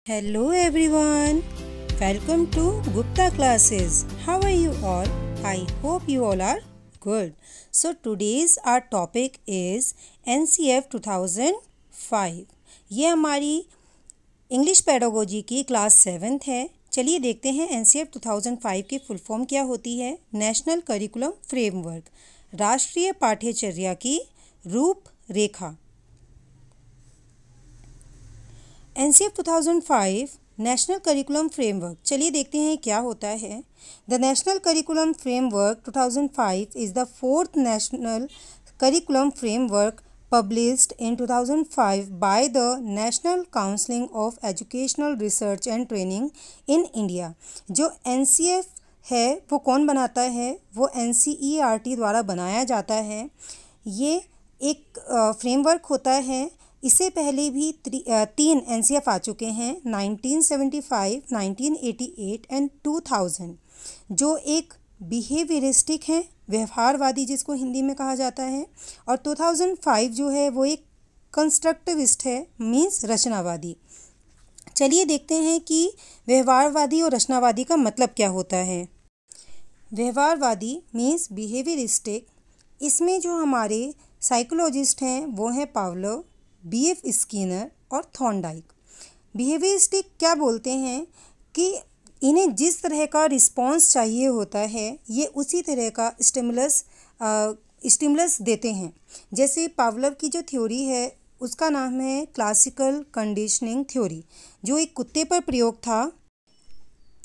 Hello everyone, welcome to Gupta classes. How are you all? I hope you all are good. So today's our topic is NCF 2005. ये हमारी English pedagogy की class 7th है. चलिए देखते हैं NCF 2005 की full form क्या होती है. नेशनल करिकुलम फ्रेमवर्क, राष्ट्रीय पाठ्यचर्या की रूपरेखा. NCF 2005 national curriculum framework. चलिए देखते हैं क्या होता है. The national curriculum framework 2005 is the fourth national curriculum framework published in 2005 by the National Council of Educational Research and Training in India. जो NCF है वो कौन बनाता है? वो NCERT द्वारा बनाया जाता है. ये एक फ्रेमवर्क होता है. इससे पहले भी 3 NCF आ चुके हैं, 1975, 1988 एंड 2000, जो एक बिहेवियरिस्टिक है, व्यवहारवादी जिसको हिंदी में कहा जाता है, और 2005 जो है वो एक कंस्ट्रक्टिविस्ट है, मीन्स रचनावादी. चलिए देखते हैं कि व्यवहारवादी और रचनावादी का मतलब क्या होता है. व्यवहारवादी मीन्स बिहेवियरिस्टिक. इसमें जो हमारे साइकोलॉजिस्ट हैं वो हैं पावलोव, BF स्किनर और थॉर्नडाइक. बिहेवियरिस्टिक क्या बोलते हैं कि इन्हें जिस तरह का रिस्पॉन्स चाहिए होता है ये उसी तरह का स्टिमुलस देते हैं. जैसे पावलोव की जो थ्योरी है उसका नाम है क्लासिकल कंडीशनिंग थ्योरी, जो एक कुत्ते पर प्रयोग था.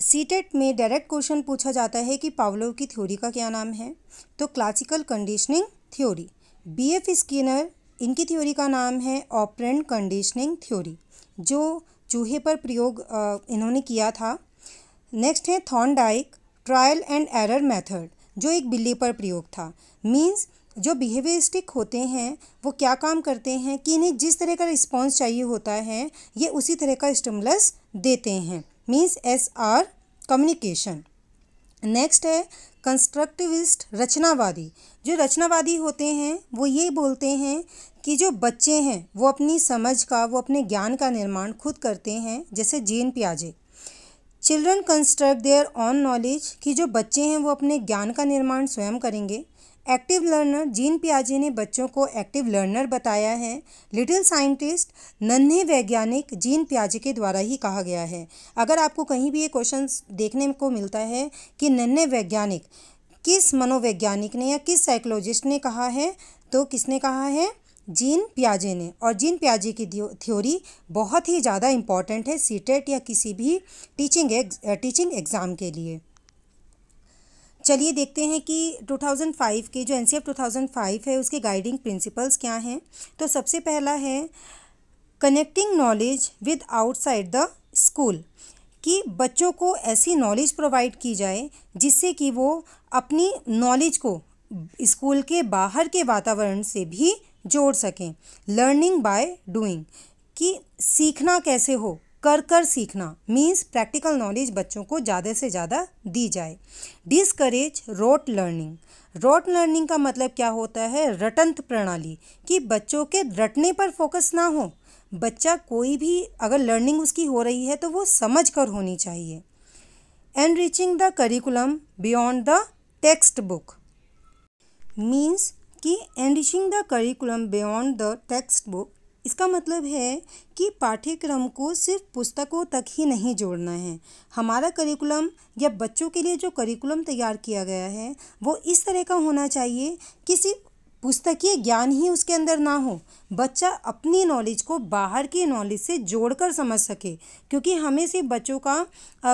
सीटेट में डायरेक्ट क्वेश्चन पूछा जाता है कि पावलोव की थ्योरी का क्या नाम है, तो classical conditioning theory. BF Skinner, इनकी थ्योरी का नाम है ऑपरेंट कंडीशनिंग थ्योरी, जो चूहे पर प्रयोग इन्होंने किया था. नेक्स्ट है Thorndike, trial and error method, जो एक बिल्ली पर प्रयोग था. मीन्स जो बिहेवियरिस्टिक होते हैं वो क्या काम करते हैं कि इन्हें जिस तरह का रिस्पॉन्स चाहिए होता है ये उसी तरह का स्टिमुलस देते हैं. Means SR communication. नेक्स्ट है कंस्ट्रक्टिविस्ट, रचनावादी. जो रचनावादी होते हैं वो ये बोलते हैं कि जो बच्चे हैं वो अपनी समझ का, वो अपने ज्ञान का निर्माण खुद करते हैं. जैसे जीन पियाजे. Children construct their own knowledge, कि जो बच्चे हैं वो अपने ज्ञान का निर्माण स्वयं करेंगे. एक्टिव लर्नर, जीन पियाजे ने बच्चों को एक्टिव लर्नर बताया है. लिटिल साइंटिस्ट, नन्हे वैज्ञानिक, जीन पियाजे के द्वारा ही कहा गया है. अगर आपको कहीं भी ये क्वेश्चन देखने को मिलता है कि नन्हे वैज्ञानिक किस मनोवैज्ञानिक ने या किस साइकोलॉजिस्ट ने कहा है, तो किसने कहा है? जीन पियाजे ने. और जीन पियाजे की थ्योरी बहुत ही ज़्यादा इम्पॉर्टेंट है सीटेट या किसी भी टीचिंग एग्ज़ाम के लिए. चलिए देखते हैं कि 2005 के जो NCF 2005 है उसके गाइडिंग प्रिंसिपल्स क्या हैं. तो सबसे पहला है connecting knowledge with outside the school, कि बच्चों को ऐसी नॉलेज प्रोवाइड की जाए जिससे कि वो अपनी नॉलेज को स्कूल के बाहर के वातावरण से भी जोड़ सकें. लर्निंग बाय डूइंग, कि सीखना कैसे हो, कर सीखना. मीन्स प्रैक्टिकल नॉलेज बच्चों को ज़्यादा से ज़्यादा दी जाए. Discourage rote learning. Rote learning का मतलब क्या होता है? रटंत प्रणाली, कि बच्चों के रटने पर फोकस ना हो. बच्चा कोई भी अगर लर्निंग उसकी हो रही है तो वो समझ कर होनी चाहिए. Enriching the curriculum beyond the textbook. Means कि enriching the curriculum beyond the textbook, इसका मतलब है कि पाठ्यक्रम को सिर्फ पुस्तकों तक ही नहीं जोड़ना है. हमारा करिकुलम या बच्चों के लिए जो करिकुलम तैयार किया गया है वो इस तरह का होना चाहिए कि सिर्फ पुस्तकीय ज्ञान ही उसके अंदर ना हो, बच्चा अपनी नॉलेज को बाहर की नॉलेज से जोड़कर समझ सके. क्योंकि हमें सिर्फ बच्चों का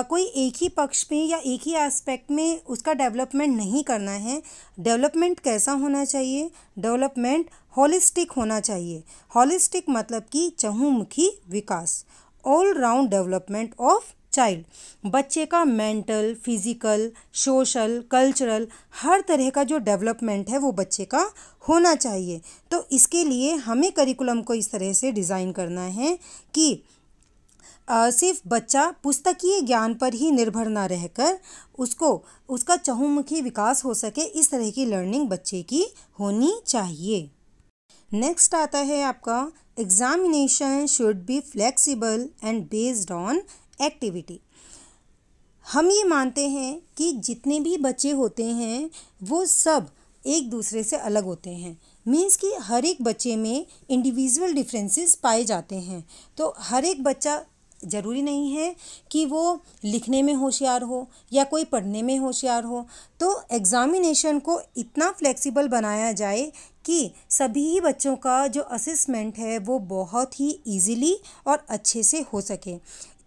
कोई एक ही पक्ष में या एक ही एस्पेक्ट में उसका डेवलपमेंट नहीं करना है. डेवलपमेंट कैसा होना चाहिए? डेवलपमेंट होलिस्टिक होना चाहिए. होलिस्टिक मतलब कि चहुमुखी विकास, all round development of child. बच्चे का मेंटल, फिजिकल, सोशल, कल्चरल, हर तरह का जो डेवलपमेंट है वो बच्चे का होना चाहिए. तो इसके लिए हमें करिकुलम को इस तरह से डिज़ाइन करना है कि सिर्फ बच्चा पुस्तकीय ज्ञान पर ही निर्भर ना रहकर उसका चहुमुखी विकास हो सके. इस तरह की लर्निंग बच्चे की होनी चाहिए. नेक्स्ट आता है आपका examination should be flexible and based on activity. हम ये मानते हैं कि जितने भी बच्चे होते हैं वो सब एक दूसरे से अलग होते हैं। मीन्स कि हर एक बच्चे में इंडिविजुअल डिफरेंसेस पाए जाते हैं। तो हर एक बच्चा ज़रूरी नहीं है कि वो लिखने में होशियार हो या कोई पढ़ने में होशियार हो। तो एग्ज़ामिनेशन को इतना फ्लेक्सिबल बनाया जाए कि सभी ही बच्चों का जो असेसमेंट है वो बहुत ही ईजीली और अच्छे से हो सके।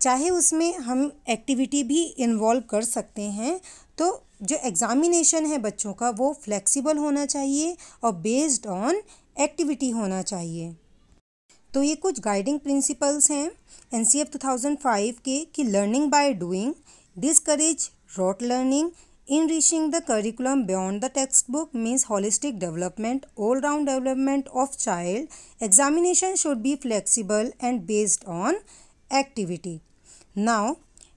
चाहे उसमें हम एक्टिविटी भी इन्वॉल्व कर सकते हैं। तो जो एग्ज़ामिनेशन है बच्चों का वो फ्लेक्सिबल होना चाहिए और बेस्ड ऑन एक्टिविटी होना चाहिए। तो ये कुछ गाइडिंग प्रिंसिपल्स हैं एनसीएफ 2005 के कि learning by doing, discourage rote learning, enriching the curriculum beyond the textbook means holistic development, all round development of child, examination should be flexible and based on activity. Now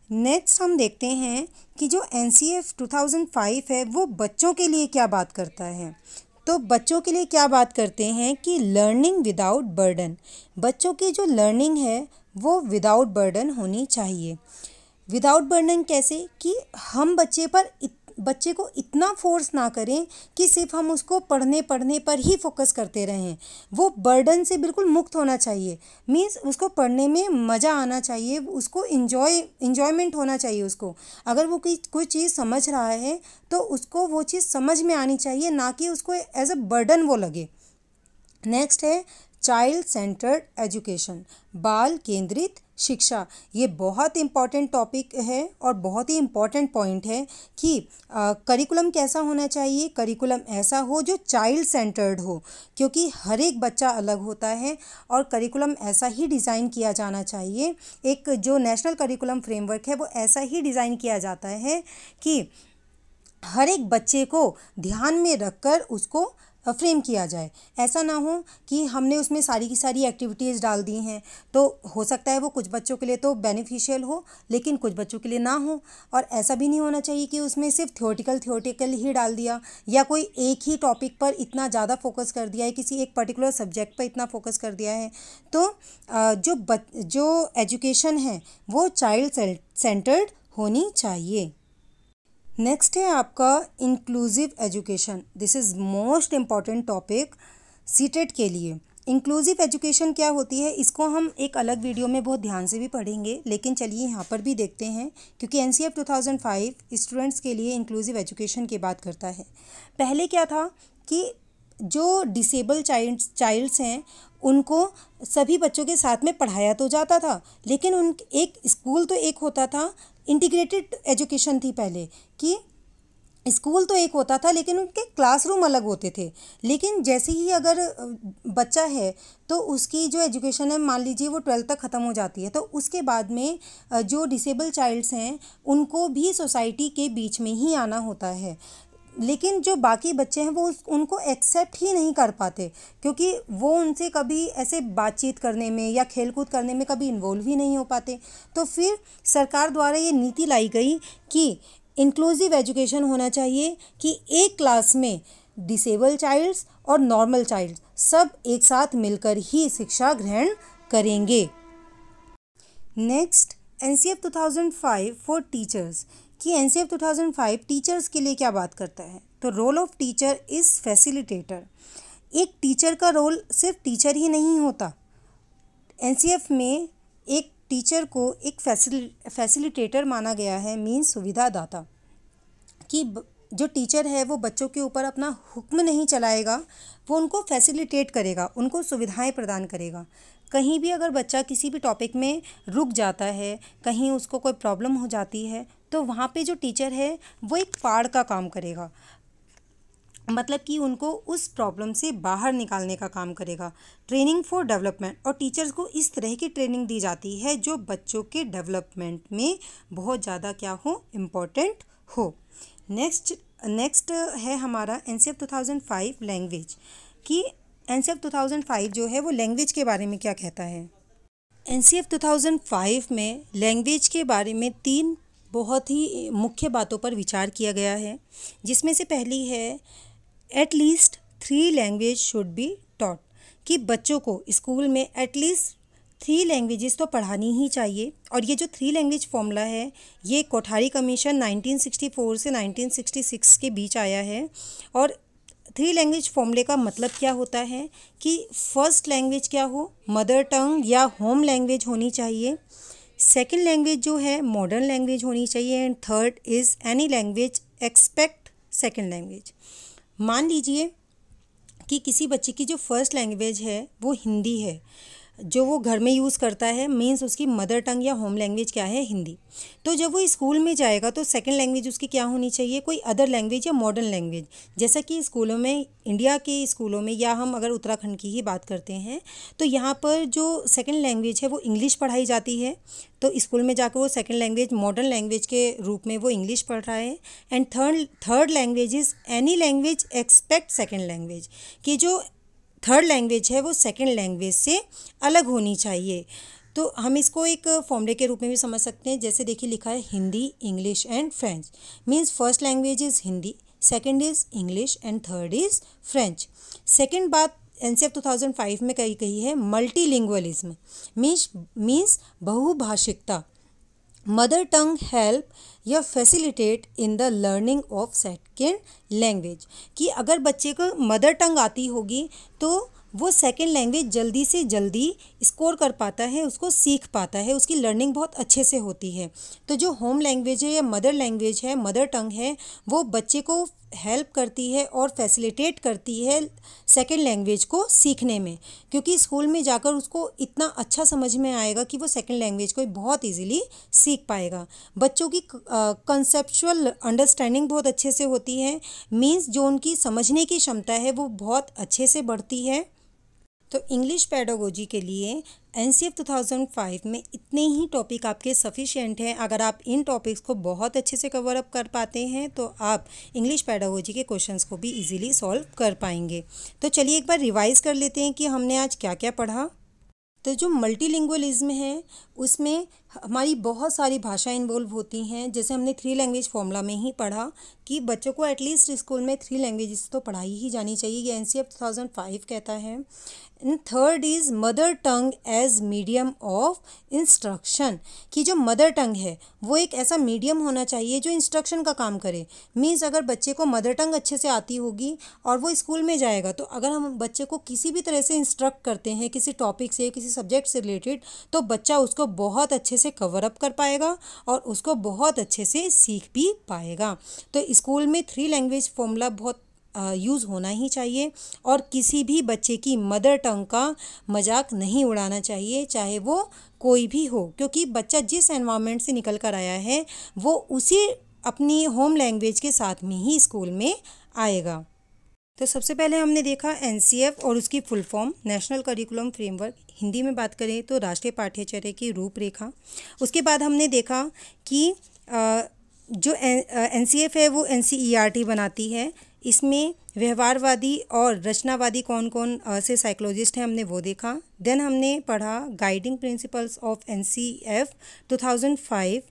next हम देखते हैं कि जो NCF 2005 है वो बच्चों के लिए क्या बात करता है। तो बच्चों के लिए क्या बात करते हैं कि लर्निंग विदाउट बर्डन। बच्चों की जो लर्निंग है वो विदाउट बर्डन होनी चाहिए। विदाउट बर्डन कैसे कि हम बच्चे को इतना फोर्स ना करें कि सिर्फ हम उसको पढ़ने पर ही फोकस करते रहें। वो बर्डन से बिल्कुल मुक्त होना चाहिए। मीन्स उसको पढ़ने में मज़ा आना चाहिए, उसको इन्जॉयमेंट होना चाहिए। उसको अगर वो कोई चीज़ समझ रहा है तो उसको वो चीज़ समझ में आनी चाहिए, ना कि उसको एज अ बर्डन वो लगे। नेक्स्ट है चाइल्ड सेंटर्ड एजुकेशन, बाल केंद्रित शिक्षा। ये बहुत इम्पॉर्टेंट टॉपिक है और बहुत ही इम्पॉर्टेंट पॉइंट है कि करिकुलम कैसा होना चाहिए। करिकुलम ऐसा हो जो चाइल्ड सेंटर्ड हो, क्योंकि हर एक बच्चा अलग होता है और करिकुलम ऐसा ही डिज़ाइन किया जाना चाहिए। एक जो नेशनल करिकुलम फ्रेमवर्क है वो ऐसा ही डिज़ाइन किया जाता है कि हर एक बच्चे को ध्यान में रखकर उसको फ्रेम किया जाए। ऐसा ना हो कि हमने उसमें सारी की सारी एक्टिविटीज़ डाल दी हैं। तो हो सकता है वो कुछ बच्चों के लिए तो बेनिफिशियल हो लेकिन कुछ बच्चों के लिए ना हो। और ऐसा भी नहीं होना चाहिए कि उसमें सिर्फ थियोरेटिकल ही डाल दिया या कोई एक ही टॉपिक पर इतना ज़्यादा फोकस कर दिया है, किसी एक पर्टिकुलर सब्जेक्ट पर इतना फोकस कर दिया है। तो जो एजुकेशन है वो चाइल्ड सेंटर्ड होनी चाहिए। नेक्स्ट है आपका inclusive education. This is most important topic CTET के लिए। इंक्लूसिव एजुकेशन क्या होती है इसको हम एक अलग वीडियो में बहुत ध्यान से भी पढ़ेंगे, लेकिन चलिए यहाँ पर भी देखते हैं क्योंकि एनसीएफ 2005 स्टूडेंट्स के लिए इंक्लूसिव एजुकेशन की बात करता है। पहले क्या था कि जो डिसेबल चाइल्ड्स हैं उनको सभी बच्चों के साथ में पढ़ाया तो जाता था, लेकिन एक स्कूल तो एक होता था। इंटीग्रेटेड एजुकेशन थी पहले कि स्कूल तो एक होता था लेकिन उनके क्लासरूम अलग होते थे। लेकिन जैसे ही अगर बच्चा है तो उसकी जो एजुकेशन है मान लीजिए वो 12th तक ख़त्म हो जाती है, तो उसके बाद में जो डिसेबल चाइल्ड्स हैं उनको भी सोसाइटी के बीच में ही आना होता है। लेकिन जो बाकी बच्चे हैं वो उनको एक्सेप्ट ही नहीं कर पाते, क्योंकि वो उनसे कभी ऐसे बातचीत करने में या खेलकूद करने में कभी इन्वॉल्व ही नहीं हो पाते। तो फिर सरकार द्वारा ये नीति लाई गई कि इंक्लूसिव एजुकेशन होना चाहिए कि एक क्लास में डिसेबल चाइल्ड्स और नॉर्मल चाइल्ड्स सब एक साथ मिलकर ही शिक्षा ग्रहण करेंगे। नेक्स्ट एनसीएफ 2005 फॉर टीचर्स कि एनसीएफ 2005 टीचर्स के लिए क्या बात करता है। तो role of teacher is facilitator. एक टीचर का रोल सिर्फ टीचर ही नहीं होता। एनसीएफ में एक टीचर को एक फैसिलिटेटर माना गया है, मीन्स सुविधादाता। कि जो टीचर है वो बच्चों के ऊपर अपना हुक्म नहीं चलाएगा, वो उनको फैसिलिटेट करेगा, उनको सुविधाएं प्रदान करेगा। कहीं भी अगर बच्चा किसी भी टॉपिक में रुक जाता है, कहीं उसको कोई प्रॉब्लम हो जाती है, तो वहाँ पे जो टीचर है वो एक पाड़ का काम करेगा, मतलब कि उनको उस प्रॉब्लम से बाहर निकालने का काम करेगा। ट्रेनिंग फॉर डेवलपमेंट, और टीचर्स को इस तरह की ट्रेनिंग दी जाती है जो बच्चों के डेवलपमेंट में बहुत ज़्यादा क्या हो, इम्पोर्टेंट हो। नेक्स्ट है हमारा एनसीएफ 2005 लैंग्वेज कि एनसीएफ 2005 जो है वो लैंग्वेज के बारे में क्या कहता है। एनसीएफ 2005 में लैंग्वेज के बारे में 3 बहुत ही मुख्य बातों पर विचार किया गया है, जिसमें से पहली है at least 3 language should be taught, कि बच्चों को स्कूल में एटलीस्ट 3 लैंग्वेजेस तो पढ़ानी ही चाहिए। और ये जो 3 लैंग्वेज फॉर्मूला है ये कोठारी कमीशन 1964 से 1966 के बीच आया है। और 3 लैंग्वेज फॉर्मूले का मतलब क्या होता है कि फर्स्ट लैंग्वेज क्या हो, मदर टंग या होम लैंग्वेज होनी चाहिए। सेकंड लैंग्वेज जो है मॉडर्न लैंग्वेज होनी चाहिए। And third is any language expect second language. मान लीजिए कि किसी बच्चे की जो फर्स्ट लैंग्वेज है वो हिंदी है, जो वो घर में यूज़ करता है, मींस उसकी मदर टंग या होम लैंग्वेज क्या है, हिंदी। तो जब वो स्कूल में जाएगा तो सेकंड लैंग्वेज उसकी क्या होनी चाहिए, कोई अदर लैंग्वेज या मॉडर्न लैंग्वेज। जैसा कि स्कूलों में, इंडिया के स्कूलों में, या हम अगर उत्तराखंड की ही बात करते हैं तो यहाँ पर जो सेकंड लैंग्वेज है वो इंग्लिश पढ़ाई जाती है। तो स्कूल में जाकर वो सेकंड लैंग्वेज मॉडर्न लैंग्वेज के रूप में वो इंग्लिश पढ़ रहा है। And third language is any language expect second language, कि जो थर्ड लैंग्वेज है वो सेकंड लैंग्वेज से अलग होनी चाहिए। तो हम इसको एक फॉर्मूले के रूप में भी समझ सकते हैं। जैसे देखिए लिखा है Hindi, English and French. Means first language is Hindi, second is English and third is French. Second बात NCF 2005 में कही है मल्टीलिंगुअलिज्म, मीन्स बहुभाषिकता। मदर टंग हेल्प या facilitate in the learning of second language, कि अगर बच्चे को मदर टंग आती होगी तो वो सेकेंड लैंग्वेज जल्दी से जल्दी स्कोर कर पाता है, उसको सीख पाता है, उसकी लर्निंग बहुत अच्छे से होती है। तो जो होम लैंग्वेज है या मदर लैंग्वेज है, मदर टंग है, वो बच्चे को हेल्प करती है और फैसिलिटेट करती है सेकेंड लैंग्वेज को सीखने में, क्योंकि स्कूल में जाकर उसको इतना अच्छा समझ में आएगा कि वो सेकेंड लैंग्वेज को बहुत इजीली सीख पाएगा। बच्चों की कंसेप्चुअल अंडरस्टैंडिंग बहुत अच्छे से होती है, मीन्स जो उनकी समझने की क्षमता है वो बहुत अच्छे से बढ़ती है। तो इंग्लिश पेडागोजी के लिए NCF 2005 में इतने ही टॉपिक आपके सफिशिएंट हैं। अगर आप इन टॉपिक्स को बहुत अच्छे से कवर अप कर पाते हैं तो आप इंग्लिश पेडागोजी के क्वेश्चंस को भी इजीली सॉल्व कर पाएंगे। तो चलिए एक बार रिवाइज कर लेते हैं कि हमने आज क्या क्या पढ़ा। तो जो मल्टीलिंगुअलिज्म है उसमें हमारी बहुत सारी भाषाएं इन्वॉल्व होती हैं। जैसे हमने 3 लैंग्वेज फॉर्मूला में ही पढ़ा कि बच्चों को एटलीस्ट स्कूल में 3 लैंग्वेजेस तो पढ़ाई ही जानी चाहिए, ये NCF 2005 कहता है। And third is mother tongue as medium of instruction, कि जो मदर टंग है वो एक ऐसा मीडियम होना चाहिए जो इंस्ट्रक्शन का काम करे। मीन्स अगर बच्चे को मदर टंग अच्छे से आती होगी और वो स्कूल में जाएगा तो अगर हम बच्चे को किसी भी तरह से इंस्ट्रक्ट करते हैं किसी टॉपिक से, किसी सब्जेक्ट से रिलेटेड, तो बच्चा उसको बहुत अच्छे से कवर अप कर पाएगा और उसको बहुत अच्छे से सीख भी पाएगा। तो स्कूल में 3 लैंग्वेज फॉर्मूला बहुत यूज़ होना ही चाहिए और किसी भी बच्चे की मदर टंग का मजाक नहीं उड़ाना चाहिए, चाहे वो कोई भी हो, क्योंकि बच्चा जिस एनवायरनमेंट से निकल कर आया है वो उसी अपनी होम लैंग्वेज के साथ में ही स्कूल में आएगा। तो सबसे पहले हमने देखा NCF और उसकी full form national curriculum framework, Hindi में बात करें तो राष्ट्रीय पाठ्यचर्या की रूपरेखा। उसके बाद हमने देखा कि जो NCF है वो NCERT बनाती है, इसमें व्यवहारवादी और रचनावादी कौन कौन से साइकोलॉजिस्ट हैं हमने वो देखा। देन हमने पढ़ा गाइडिंग प्रिंसिपल्स ऑफ NCF 2005।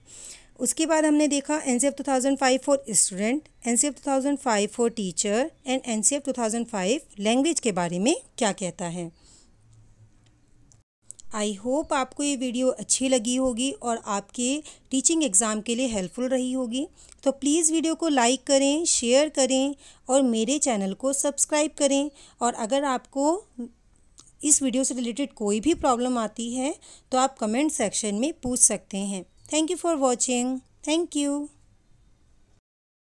उसके बाद हमने देखा NCF 2005 for student, NCF 2005 for teacher and NCF 2005 language के बारे में क्या कहता है। आई होप आपको ये वीडियो अच्छी लगी होगी और आपके टीचिंग एग्ज़ाम के लिए हेल्पफुल रही होगी। तो प्लीज़ वीडियो को लाइक करें, शेयर करें और मेरे चैनल को सब्सक्राइब करें। और अगर आपको इस वीडियो से रिलेटेड कोई भी प्रॉब्लम आती है तो आप कमेंट सेक्शन में पूछ सकते हैं। Thank you for watching. Thank you.